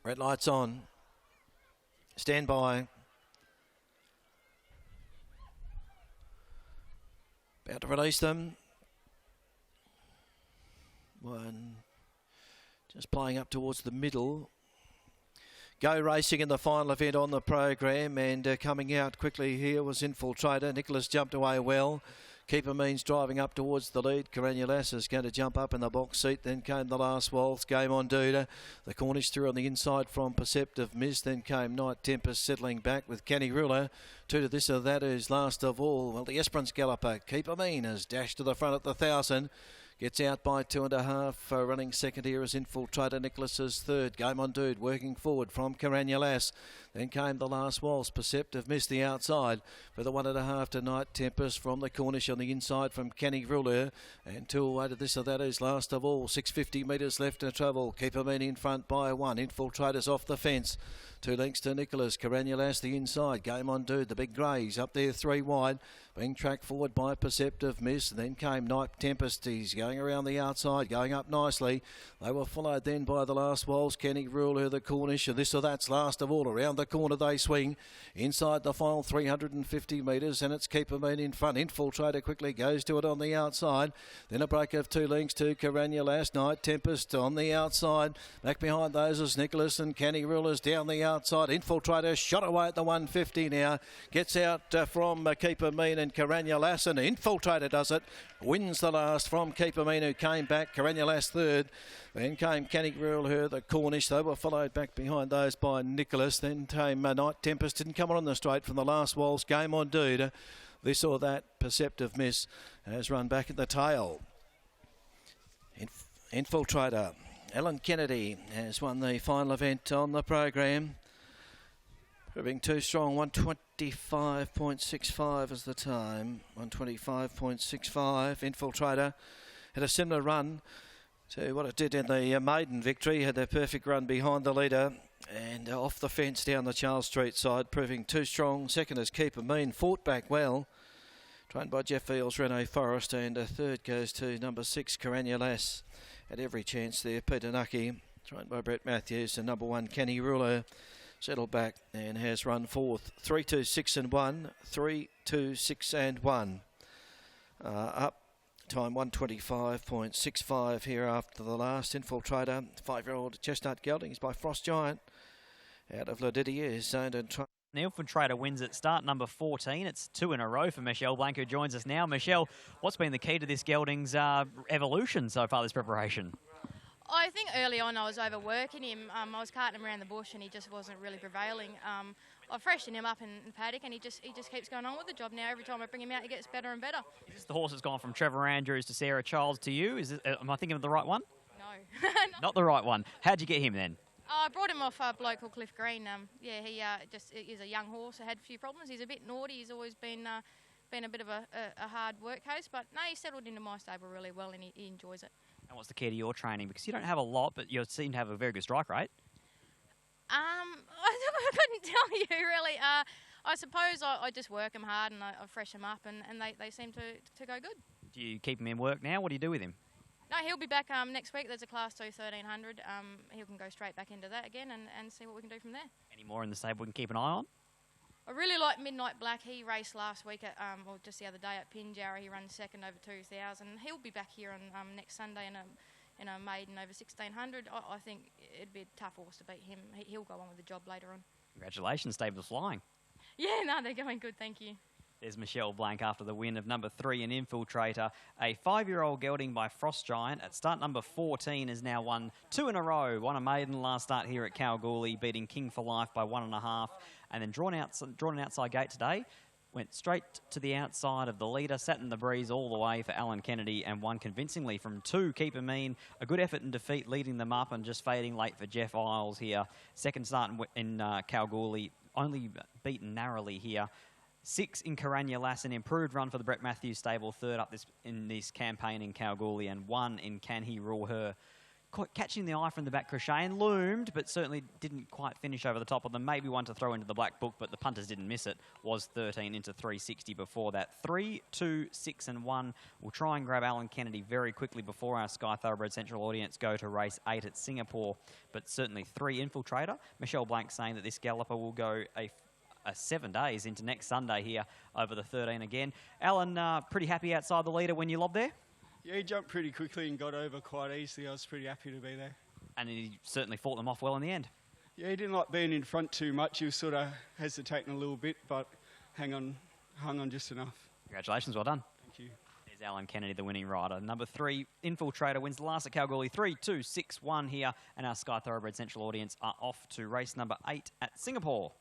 Red lights on. Stand by. About to release them. One. Just playing up towards the middle. Go Racing in the final event on the program, and coming out quickly here was Infiltrator. Nicholas jumped away well. Keeper Means driving up towards the lead. Caranulas is going to jump up in the box seat. Then came the last waltz. Game on Duda. The Cornish through on the inside from Perceptive Mist. Then came Night Tempest settling back with Canny Ruler. Two to this or that is last of all. Well, the Esperance Galloper. Keeper Mean has dashed to the front at the 1,000. Gets out by 2.5. Running second here is Infiltrator. Nicholas is third. Game on Dude working forward from Caranulas. Then came the last waltz. Perceptive Missed the outside for the 1.5 to Night Tempest from the Cornish on the inside from Canny Ruler. And 2 away to this or that is last of all. 650 metres left to travel. Keeper Mean in front by 1. Infiltrators off the fence. 2 lengths to Nicholas. Caranulas the inside. Game on Dude. The big greys up there 3 wide. Being tracked forward by Perceptive Miss. Then came Night Tempest. He's going around the outside, going up nicely. They were followed then by the last waltz. Canny Ruler, the Cornish. This or that's last of all. Around the corner they swing. Inside the final 350 metres, and it's Keeper Mean in front. Infiltrator quickly goes to it on the outside. Then a break of 2 lengths to Caranulas. Night Tempest on the outside. Back behind those is Nicholas and Canny Rulers down the outside. Infiltrator shot away at the 150 now. Gets out from Keeper Mean and Caranulas, and Infiltrator does it. Wins the last from Keeper Mean, who came back. Caranulas third. Then came Canny Ruler, the Cornish. They were followed back behind those by Nicholas. Then came Night Tempest. Didn't come on the straight from the last waltz. Game on Dude. This or that Perceptive Miss has run back at the tail. Infiltrator. Alan Kennedy has won the final event on the program. Proving too strong. 125.65 is the time. 125.65. Infiltrator had a similar run to what it did in the maiden victory. Had a perfect run behind the leader and off the fence down the Charles Street side, proving too strong. Second is Keeper Mean, fought back well, trained by Jeff Eales, Renault Forest, and a third goes to number 6 Caranulas. Had every chance there. Peter Nucky, trained by Brett Matthews, and number 1 Canny Ruler settled back and has run fourth. 3, 2, 6 and 1. 3, 2, 6 and 1. Up. Time 125.65 here after the last. Infiltrator, 5-year-old Chestnut Geldings by Frost Giant out of Lodidier, zoned and tried. The Infiltrator wins at start number 14. It's 2 in a row for Michelle Blank, who joins us now. Michelle, what's been the key to this gelding's evolution so far, this preparation? I think early on I was overworking him. I was carting him around the bush and he just wasn't really prevailing. I freshened him up in paddock and he just keeps going on with the job now. Every time I bring him out, he gets better and better. Is this the horse that's gone from Trevor Andrews to Sarah Childs to you? Am I thinking of the right one? No. Not the right one. How'd you get him then? I brought him off a bloke called Cliff Green. Yeah, he is a young horse. Had a few problems. He's a bit naughty. He's always been a bit of a hard work case, but no, he settled into my stable really well and he enjoys it. And what's the key to your training? Because you don't have a lot, but you seem to have a very good strike rate. I couldn't tell you really. I suppose I just work him hard and I fresh him up and they seem to go good. Do you keep him in work now? What do you do with him? No, he'll be back next week. There's a Class 2 1300. He can go straight back into that again and see what we can do from there. Any more in the stable we can keep an eye on? I really like Midnight Black. He raced last week at, or just the other day at Pinjarra. He ran second over 2,000. He'll be back here on next Sunday in a maiden over 1,600. I think it'd be a tough horse to beat him. He'll go on with the job later on. Congratulations, stable's flying. Yeah, no, they're going good. Thank you. There's Michelle Blank after the win of number 3 in Infiltrator. A 5-year-old gelding by Frost Giant at start number 14 has now won 2 in a row. Won a maiden last start here at Kalgoorlie, beating King for Life by 1.5. And then drawn an outside gate today. Went straight to the outside of the leader, sat in the breeze all the way for Alan Kennedy and won convincingly from 2, Keeper Mean. A good effort in defeat, leading them up and just fading late for Jeff Eales here. Second start in Kalgoorlie, only beaten narrowly here. 6 in Caranulas, an improved run for the Brett Matthews stable, third up in this campaign in Kalgoorlie, and 1 in Can He Rule Her. catching the eye from the back crochet and loomed, but certainly didn't quite finish over the top of them. Maybe one to throw into the black book, but the punters didn't miss it. Was 13 into 360 before that. 3, 2, 6 and 1. We'll try and grab Alan Kennedy very quickly before our Sky Thoroughbred Central audience go to race 8 at Singapore, but certainly 3 Infiltrator. Michelle Blank saying that this galloper will go a 7 days into next Sunday here over the 13 again. Alan, pretty happy outside the leader when you lobbed there? Yeah, he jumped pretty quickly and got over quite easily. I was pretty happy to be there. And he certainly fought them off well in the end. Yeah, he didn't like being in front too much. He was sort of hesitating a little bit, but hung on just enough. Congratulations, well done. Thank you. There's Alan Kennedy, the winning rider. Number 3, Infiltrator, wins the last at Kalgoorlie. 3, 2, 6, 1 here. And our Sky Thoroughbred Central audience are off to race number 8 at Singapore.